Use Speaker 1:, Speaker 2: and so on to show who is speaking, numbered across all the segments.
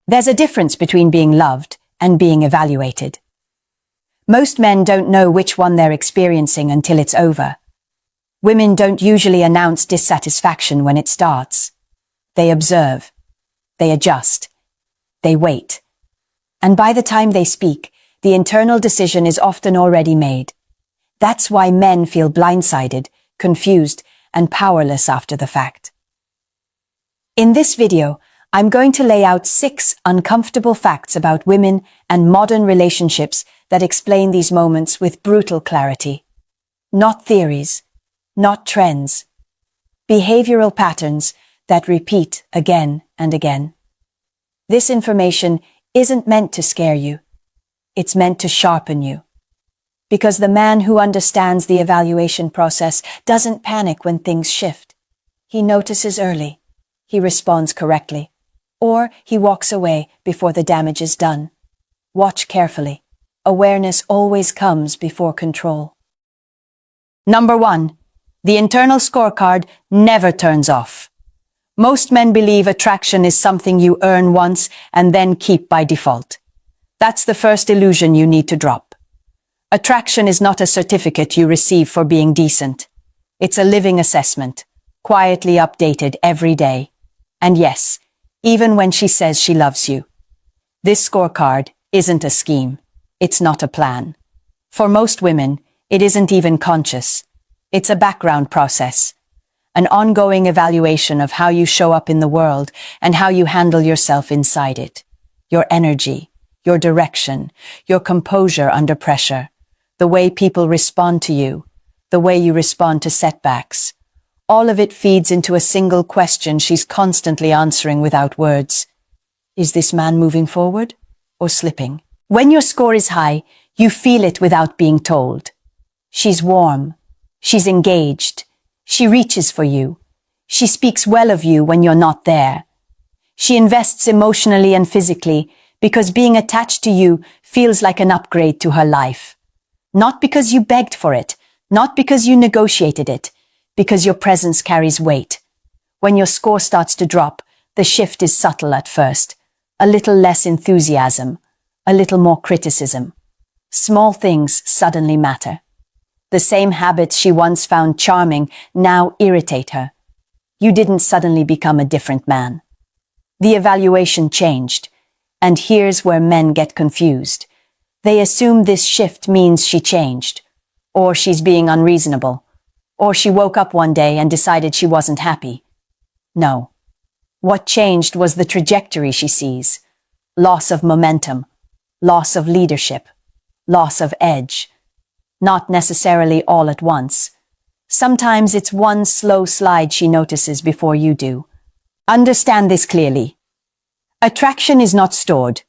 Speaker 1: There's a difference between being loved and being evaluated. Most men don't know which one they're experiencing until it's over. Women don't usually announce dissatisfaction when it starts. They observe. They adjust. They wait. And by the time they speak, the internal decision is often already made. That's why men feel blindsided, confused, and powerless after the fact. In this video, I'm going to lay out 6 uncomfortable facts about women and modern relationships that explain these moments with brutal clarity. Not theories, not trends. Behavioral patterns that repeat again and again. This information isn't meant to scare you. It's meant to sharpen you. Because the man who understands the evaluation process doesn't panic when things shift. He notices early. He responds correctly. Or he walks away before the damage is done. Watch carefully. Awareness always comes before control. Number 1. The internal scorecard never turns off. Most men believe attraction is something you earn once and then keep by default. That's the first illusion you need to drop. Attraction is not a certificate you receive for being decent. It's a living assessment, quietly updated every day. And yes, even when she says she loves you. This scorecard isn't a scheme. It's not a plan. For most women, it isn't even conscious. It's a background process. An ongoing evaluation of how you show up in the world and how you handle yourself inside it. Your energy, your direction, your composure under pressure, the way people respond to you, the way you respond to setbacks. All of it feeds into a single question she's constantly answering without words. Is this man moving forward or slipping? When your score is high, you feel it without being told. She's warm. She's engaged. She reaches for you. She speaks well of you when you're not there. She invests emotionally and physically because being attached to you feels like an upgrade to her life. Not because you begged for it, not because you negotiated it, because your presence carries weight. When your score starts to drop, the shift is subtle at first. A little less enthusiasm, a little more criticism. Small things suddenly matter. The same habits she once found charming now irritate her. You didn't suddenly become a different man. The evaluation changed, and here's where men get confused. They assume this shift means she changed, or she's being unreasonable, or she woke up one day and decided she wasn't happy. No. What changed was the trajectory she sees. Loss of momentum, loss of leadership, loss of edge. Not necessarily all at once. Sometimes it's one slow slide she notices before you do. Understand this clearly. Attraction is not stored.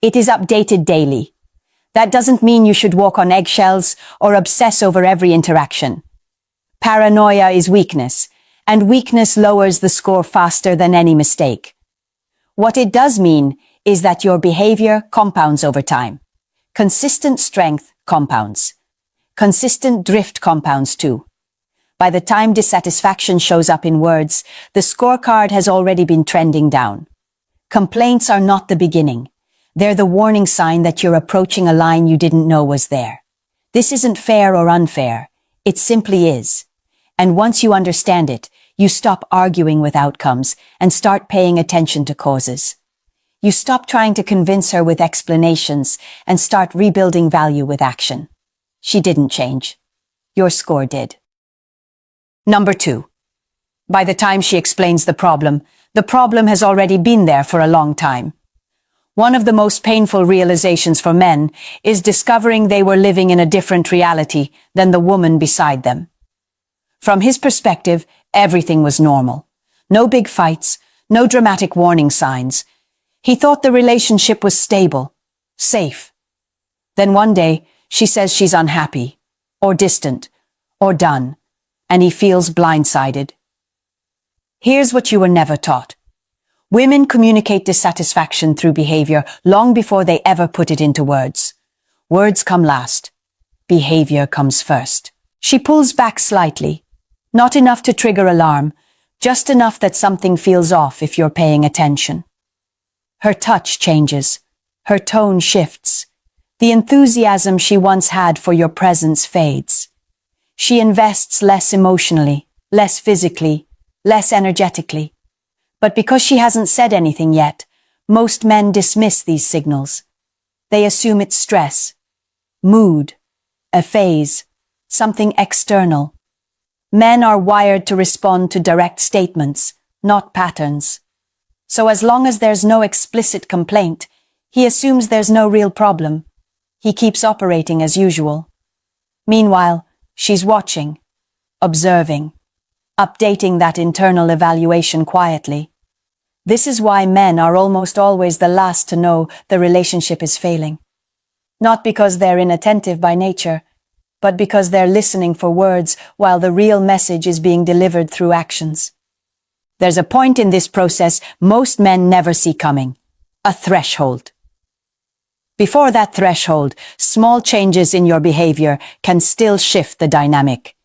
Speaker 1: It is updated daily. That doesn't mean you should walk on eggshells or obsess over every interaction. Paranoia is weakness, and weakness lowers the score faster than any mistake. What it does mean is that your behavior compounds over time. Consistent strength compounds. Consistent drift compounds too. By the time dissatisfaction shows up in words, the scorecard has already been trending down. Complaints are not the beginning. They're the warning sign that you're approaching a line you didn't know was there. This isn't fair or unfair. It simply is. And once you understand it, you stop arguing with outcomes and start paying attention to causes. You stop trying to convince her with explanations and start rebuilding value with action. She didn't change. Your score did. Number 2. By the time she explains the problem has already been there for a long time. One of the most painful realizations for men is discovering they were living in a different reality than the woman beside them. From his perspective, everything was normal. No big fights, no dramatic warning signs. He thought the relationship was stable, safe. Then one day, she says she's unhappy, or distant, or done, and he feels blindsided. Here's what you were never taught. Women communicate dissatisfaction through behavior long before they ever put it into words. Words come last. Behavior comes first. She pulls back slightly. Not enough to trigger alarm, just enough that something feels off if you're paying attention. Her touch changes. Her tone shifts. The enthusiasm she once had for your presence fades. She invests less emotionally, less physically, less energetically. But because she hasn't said anything yet, most men dismiss these signals. They assume it's stress, mood, a phase, something external. Men are wired to respond to direct statements, not patterns. So as long as there's no explicit complaint, he assumes there's no real problem. He keeps operating as usual. Meanwhile, she's watching, observing, updating that internal evaluation quietly. This is why men are almost always the last to know the relationship is failing. Not because they're inattentive by nature, but because they're listening for words while the real message is being delivered through actions. There's a point in this process most men never see coming: a threshold. Before that threshold, small changes in your behavior can still shift the dynamic.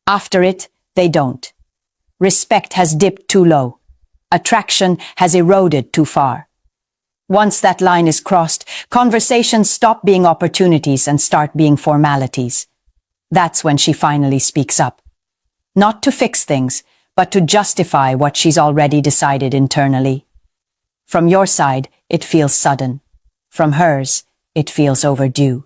Speaker 1: After it, they don't. Respect has dipped too low. Attraction has eroded too far. Once that line is crossed, conversations stop being opportunities and start being formalities. That's when she finally speaks up. Not to fix things, but to justify what she's already decided internally. From your side, it feels sudden. From hers, it feels overdue.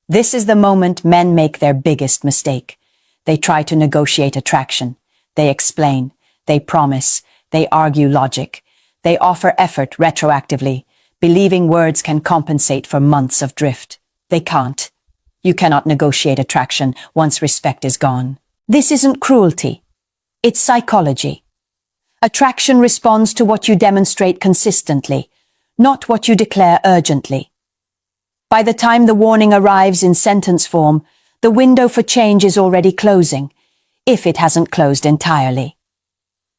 Speaker 1: This is the moment men make their biggest mistake. They try to negotiate attraction. They explain. They promise. They argue logic. They offer effort retroactively, believing words can compensate for months of drift. They can't. You cannot negotiate attraction once respect is gone. This isn't cruelty. It's psychology. Attraction responds to what you demonstrate consistently, not what you declare urgently. By the time the warning arrives in sentence form, the window for change is already closing, if it hasn't closed entirely.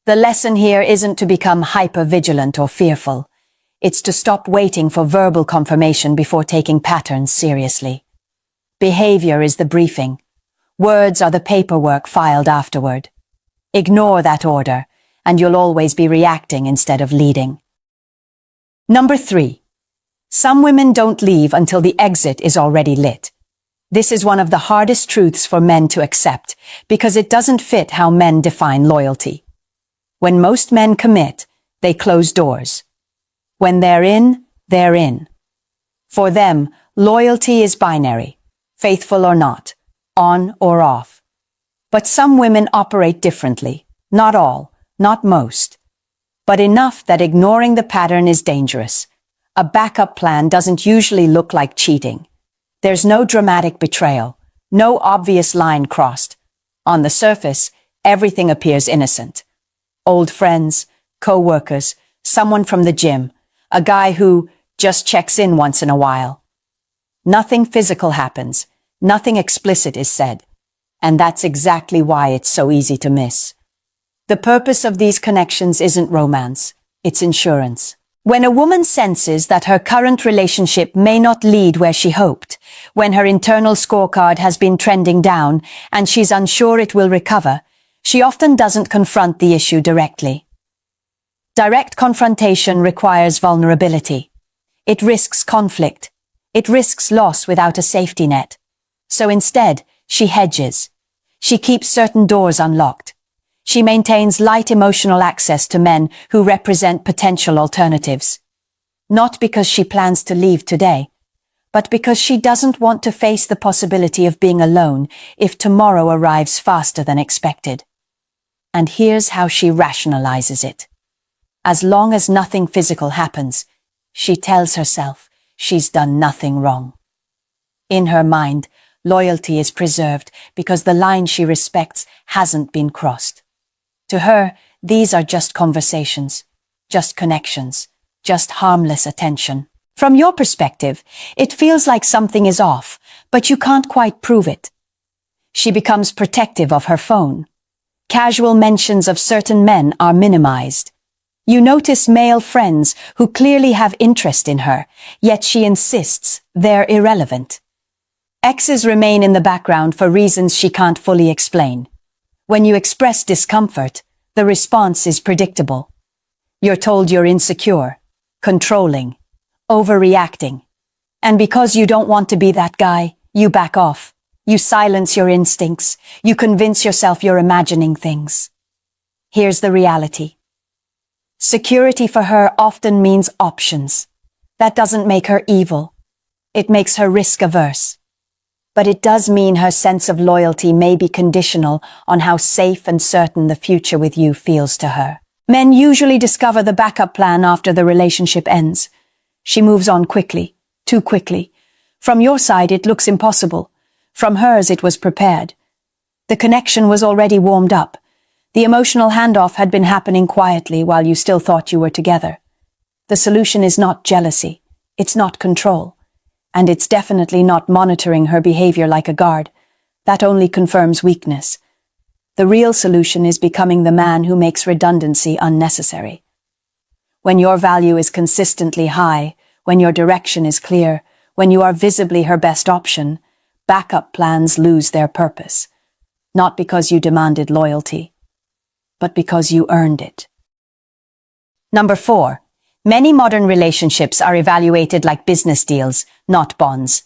Speaker 1: The lesson here isn't to become hyper-vigilant or fearful. It's to stop waiting for verbal confirmation before taking patterns seriously. Behavior is the briefing. Words are the paperwork filed afterward. Ignore that order, and you'll always be reacting instead of leading. Number 3. Some women don't leave until the exit is already lit. This is one of the hardest truths for men to accept, because it doesn't fit how men define loyalty. When most men commit, they close doors. When they're in, they're in. For them, loyalty is binary, faithful or not, on or off. But some women operate differently. Not all, not most. But enough that ignoring the pattern is dangerous. A backup plan doesn't usually look like cheating. There's no dramatic betrayal, no obvious line crossed. On the surface, everything appears innocent. Old friends, co-workers, someone from the gym, a guy who just checks in once in a while. Nothing physical happens, nothing explicit is said, and that's exactly why it's so easy to miss. The purpose of these connections isn't romance, it's insurance. When a woman senses that her current relationship may not lead where she hoped, when her internal scorecard has been trending down and she's unsure it will recover, she often doesn't confront the issue directly. Direct confrontation requires vulnerability. It risks conflict. It risks loss without a safety net. So instead, she hedges. She keeps certain doors unlocked. She maintains light emotional access to men who represent potential alternatives. Not because she plans to leave today, but because she doesn't want to face the possibility of being alone if tomorrow arrives faster than expected. And here's how she rationalizes it. As long as nothing physical happens, she tells herself she's done nothing wrong. In her mind, loyalty is preserved because the line she respects hasn't been crossed. To her, these are just conversations, just connections, just harmless attention. From your perspective, it feels like something is off, but you can't quite prove it. She becomes protective of her phone. Casual mentions of certain men are minimized. You notice male friends who clearly have interest in her, yet she insists they're irrelevant. Exes remain in the background for reasons she can't fully explain. When you express discomfort, the response is predictable. You're told you're insecure, controlling, overreacting. And because you don't want to be that guy, you back off. You silence your instincts. You convince yourself you're imagining things. Here's the reality. Security for her often means options. That doesn't make her evil. It makes her risk-averse. But it does mean her sense of loyalty may be conditional on how safe and certain the future with you feels to her. Men usually discover the backup plan after the relationship ends. She moves on quickly, too quickly. From your side, it looks impossible. From hers, it was prepared. The connection was already warmed up. The emotional handoff had been happening quietly while you still thought you were together. The solution is not jealousy. It's not control. And it's definitely not monitoring her behavior like a guard. That only confirms weakness. The real solution is becoming the man who makes redundancy unnecessary. When your value is consistently high, when your direction is clear, when you are visibly her best option, backup plans lose their purpose. Not because you demanded loyalty, but because you earned it. Number 4. Many modern relationships are evaluated like business deals, not bonds.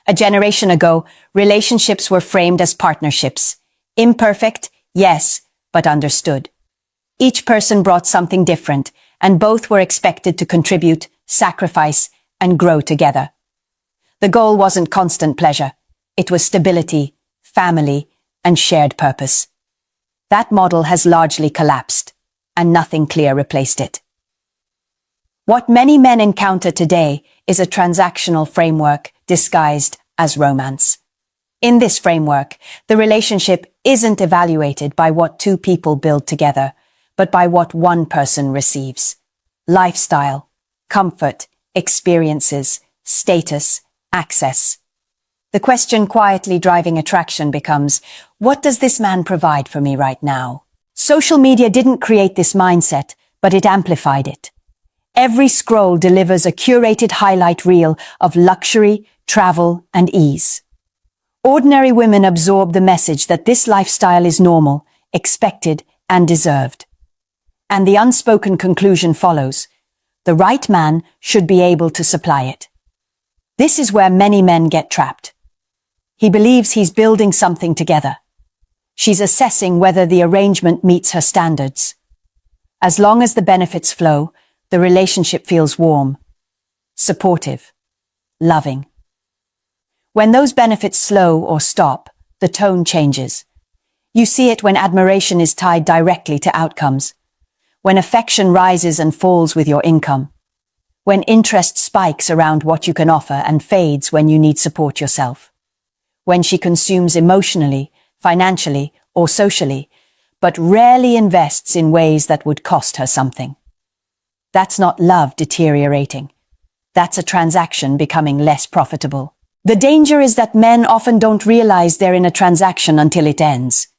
Speaker 1: A generation ago, relationships were framed as partnerships. Imperfect, yes, but understood. Each person brought something different, and both were expected to contribute, sacrifice, and grow together. The goal wasn't constant pleasure. It was stability, family, and shared purpose. That model has largely collapsed, and nothing clear replaced it. What many men encounter today is a transactional framework disguised as romance. In this framework, the relationship isn't evaluated by what two people build together, but by what one person receives. Lifestyle, comfort, experiences, status, access. The question quietly driving attraction becomes, what does this man provide for me right now? Social media didn't create this mindset, but it amplified it. Every scroll delivers a curated highlight reel of luxury, travel, and ease. Ordinary women absorb the message that this lifestyle is normal, expected, and deserved. And the unspoken conclusion follows. The right man should be able to supply it. This is where many men get trapped. He believes he's building something together. She's assessing whether the arrangement meets her standards. As long as the benefits flow, the relationship feels warm, supportive, loving. When those benefits slow or stop, the tone changes. You see it when admiration is tied directly to outcomes, when affection rises and falls with your income, when interest spikes around what you can offer and fades when you need support yourself, when she consumes emotionally, financially, or socially, but rarely invests in ways that would cost her something. That's not love deteriorating. That's a transaction becoming less profitable. The danger is that men often don't realize they're in a transaction until it ends.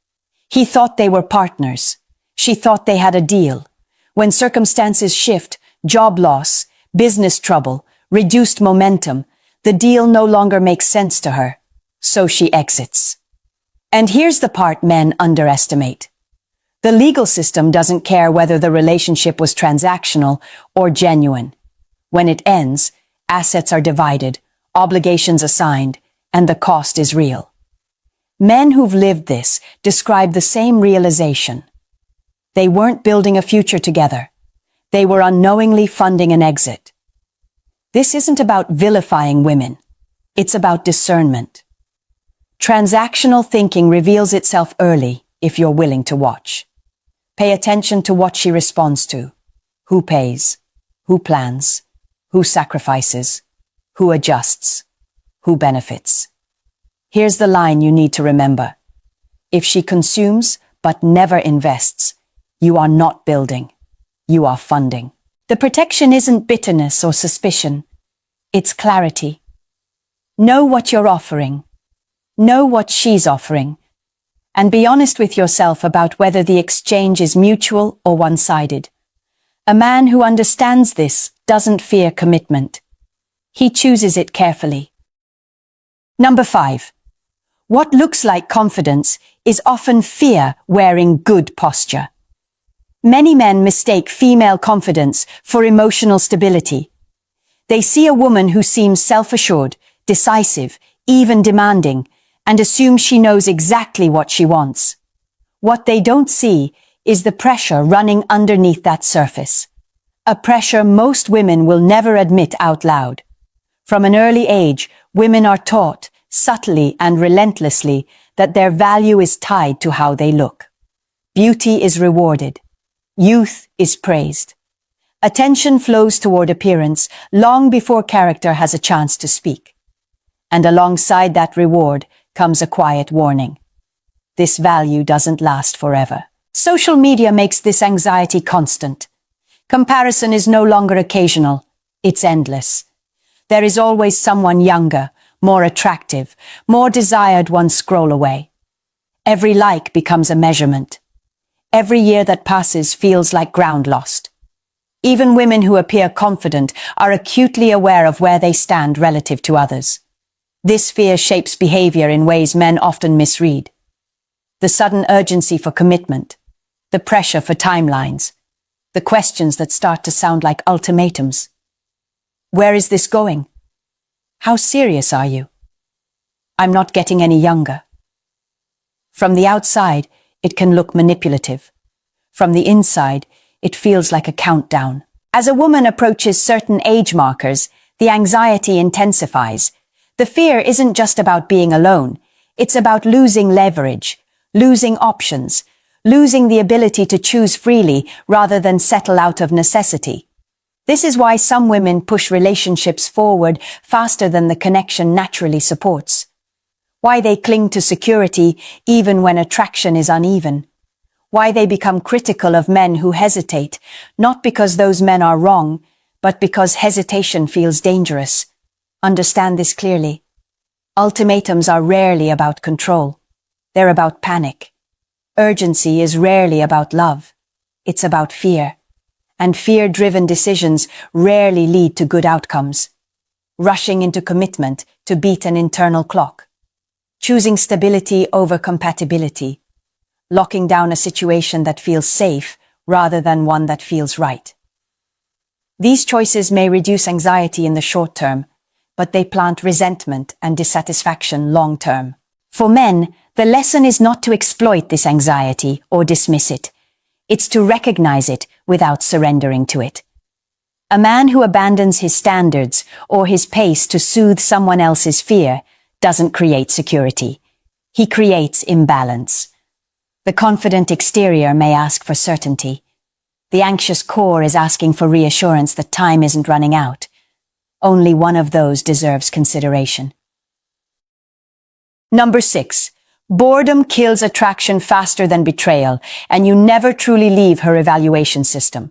Speaker 1: He thought they were partners. She thought they had a deal. When circumstances shift, job loss, business trouble, reduced momentum, the deal no longer makes sense to her. So she exits. And here's the part men underestimate. The legal system doesn't care whether the relationship was transactional or genuine. When it ends, assets are divided, obligations assigned, and the cost is real. Men who've lived this describe the same realization. They weren't building a future together. They were unknowingly funding an exit. This isn't about vilifying women. It's about discernment. Transactional thinking reveals itself early if you're willing to watch. Pay attention to what she responds to. Who pays? Who plans? Who sacrifices? Who adjusts? Who benefits? Here's the line you need to remember. If she consumes but never invests, you are not building. You are funding. The protection isn't bitterness or suspicion. It's clarity. Know what you're offering. Know what she's offering. And be honest with yourself about whether the exchange is mutual or one-sided. A man who understands this doesn't fear commitment. He chooses it carefully. Number 5. What looks like confidence is often fear wearing good posture. Many men mistake female confidence for emotional stability. They see a woman who seems self-assured, decisive, even demanding, and assume she knows exactly what she wants. What they don't see is the pressure running underneath that surface. A pressure most women will never admit out loud. From an early age, women are taught, subtly and relentlessly, that their value is tied to how they look. Beauty is rewarded. Youth is praised. Attention flows toward appearance long before character has a chance to speak. And alongside that reward comes a quiet warning. This value doesn't last forever. Social media makes this anxiety constant. Comparison is no longer occasional, it's endless. There is always someone younger, more attractive, more desired one scroll away. Every like becomes a measurement. Every year that passes feels like ground lost. Even women who appear confident are acutely aware of where they stand relative to others. This fear shapes behavior in ways men often misread. The sudden urgency for commitment, the pressure for timelines, the questions that start to sound like ultimatums. Where is this going? How serious are you? I'm not getting any younger. From the outside, it can look manipulative. From the inside, it feels like a countdown. As a woman approaches certain age markers, the anxiety intensifies. The fear isn't just about being alone. It's about losing leverage, losing options, losing the ability to choose freely rather than settle out of necessity. This is why some women push relationships forward faster than the connection naturally supports. Why they cling to security even when attraction is uneven. Why they become critical of men who hesitate, not because those men are wrong, but because hesitation feels dangerous. Understand this clearly. Ultimatums are rarely about control. They're about panic. Urgency is rarely about love. It's about fear. And fear-driven decisions rarely lead to good outcomes. Rushing into commitment to beat an internal clock. Choosing stability over compatibility. Locking down a situation that feels safe rather than one that feels right. These choices may reduce anxiety in the short term, but they plant resentment and dissatisfaction long term. For men, the lesson is not to exploit this anxiety or dismiss it. It's to recognize it without surrendering to it. A man who abandons his standards or his pace to soothe someone else's fear doesn't create security. He creates imbalance. The confident exterior may ask for certainty. The anxious core is asking for reassurance that time isn't running out. Only one of those deserves consideration. Number 6. Boredom kills attraction faster than betrayal, and you never truly leave her evaluation system.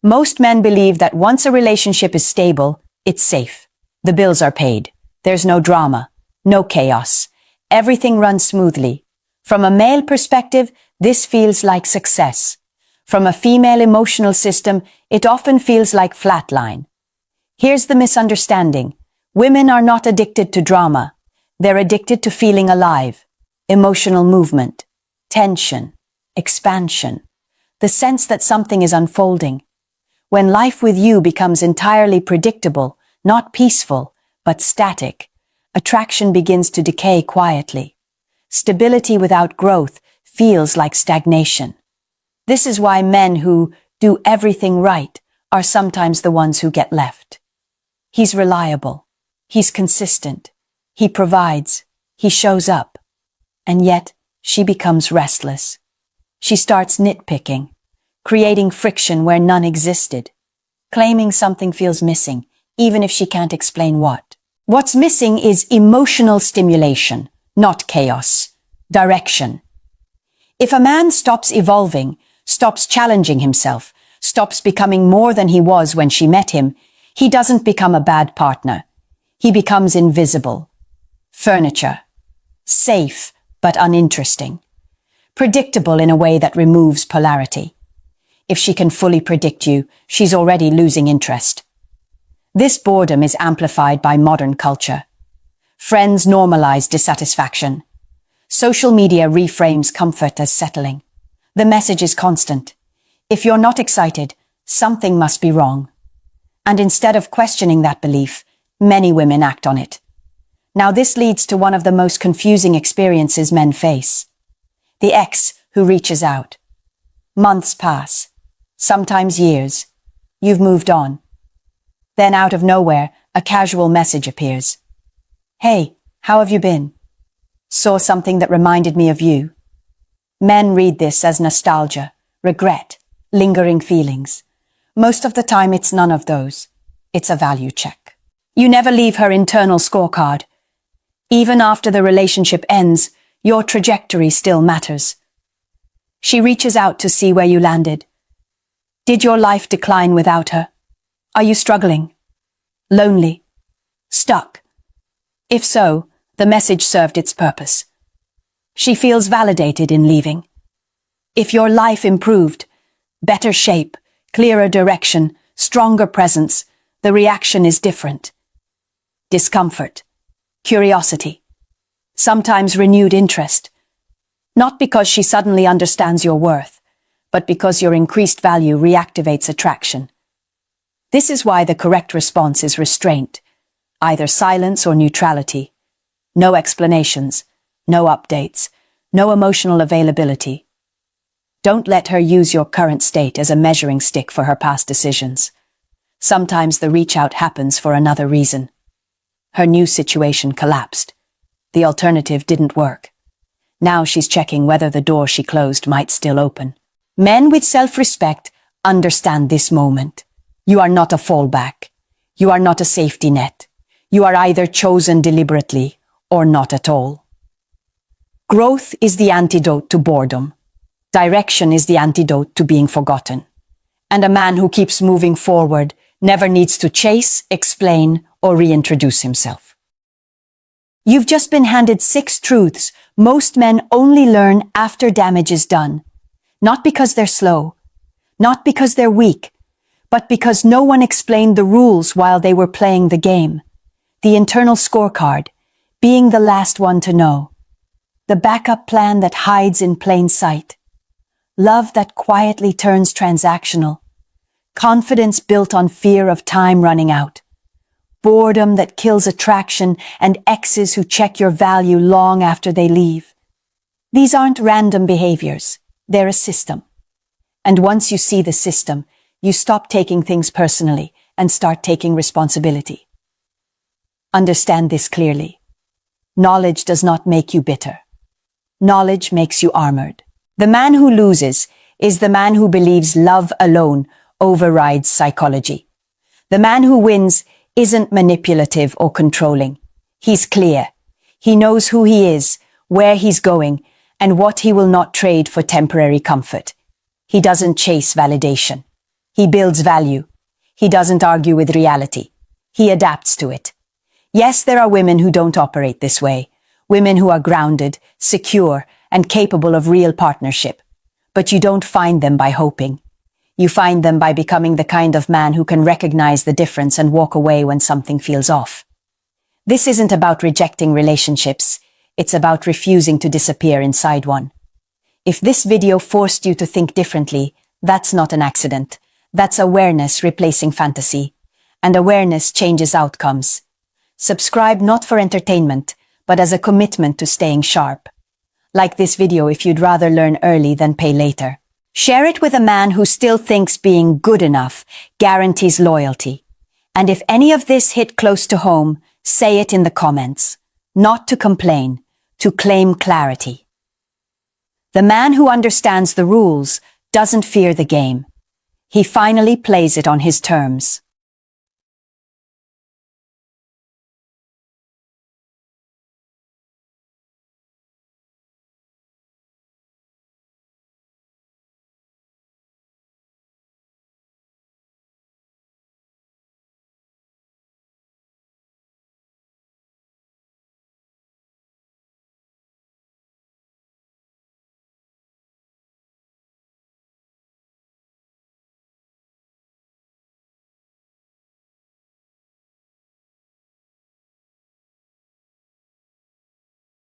Speaker 1: Most men believe that once a relationship is stable, it's safe. The bills are paid. There's no drama, no chaos. Everything runs smoothly. From a male perspective, this feels like success. From a female emotional system, it often feels like flatline. Here's the misunderstanding. Women are not addicted to drama. They're addicted to feeling alive. Emotional movement, tension, expansion, the sense that something is unfolding. When life with you becomes entirely predictable, not peaceful, but static, attraction begins to decay quietly. Stability without growth feels like stagnation. This is why men who do everything right are sometimes the ones who get left. He's reliable. He's consistent. He provides. He shows up. And yet, she becomes restless. She starts nitpicking, creating friction where none existed, claiming something feels missing, even if she can't explain what. What's missing is emotional stimulation, not chaos. Direction. If a man stops evolving, stops challenging himself, stops becoming more than he was when she met him, he doesn't become a bad partner. He becomes invisible. Furniture. Safe, but uninteresting. Predictable in a way that removes polarity. If she can fully predict you, she's already losing interest. This boredom is amplified by modern culture. Friends normalize dissatisfaction. Social media reframes comfort as settling. The message is constant. If you're not excited, something must be wrong. And instead of questioning that belief, many women act on it. Now this leads to one of the most confusing experiences men face. The ex who reaches out. Months pass, sometimes years. You've moved on. Then out of nowhere, a casual message appears. Hey, how have you been? Saw something that reminded me of you. Men read this as nostalgia, regret, lingering feelings. Most of the time it's none of those. It's a value check. You never leave her internal scorecard. Even after the relationship ends, your trajectory still matters. She reaches out to see where you landed. Did your life decline without her? Are you struggling? Lonely? Stuck? If so, the message served its purpose. She feels validated in leaving. If your life improved, better shape, clearer direction, stronger presence, the reaction is different. Discomfort, curiosity, sometimes renewed interest. Not because she suddenly understands your worth, but because your increased value reactivates attraction. This is why the correct response is restraint, either silence or neutrality. No explanations, no updates, no emotional availability. Don't let her use your current state as a measuring stick for her past decisions. Sometimes the reach out happens for another reason. Her new situation collapsed. The alternative didn't work. Now she's checking whether the door she closed might still open. Men with self-respect understand this moment. You are not a fallback. You are not a safety net. You are either chosen deliberately or not at all. Growth is the antidote to boredom. Direction is the antidote to being forgotten. And a man who keeps moving forward never needs to chase, explain, or reintroduce himself. You've just been handed 6 truths most men only learn after damage is done. Not because they're slow, not because they're weak, but because no one explained the rules while they were playing the game. The internal scorecard, being the last one to know. The backup plan that hides in plain sight. Love that quietly turns transactional. Confidence built on fear of time running out. Boredom that kills attraction, and exes who check your value long after they leave. These aren't random behaviors. They're a system. And once you see the system, you stop taking things personally and start taking responsibility. Understand this clearly. Knowledge does not make you bitter. Knowledge makes you armored. The man who loses is the man who believes love alone overrides psychology. The man who wins isn't manipulative or controlling. He's clear. He knows who he is, where he's going, and what he will not trade for temporary comfort. He doesn't chase validation. He builds value. He doesn't argue with reality. He adapts to it. Yes, there are women who don't operate this way. Women who are grounded, secure, and capable of real partnership. But you don't find them by hoping. You find them by becoming the kind of man who can recognize the difference and walk away when something feels off. This isn't about rejecting relationships. It's about refusing to disappear inside one. If this video forced you to think differently, that's not an accident. That's awareness replacing fantasy. And awareness changes outcomes. Subscribe not for entertainment, but as a commitment to staying sharp. Like this video if you'd rather learn early than pay later. Share it with a man who still thinks being good enough guarantees loyalty. And if any of this hit close to home, say it in the comments. Not to complain, to claim clarity. The man who understands the rules doesn't fear the game. He finally plays it on his terms.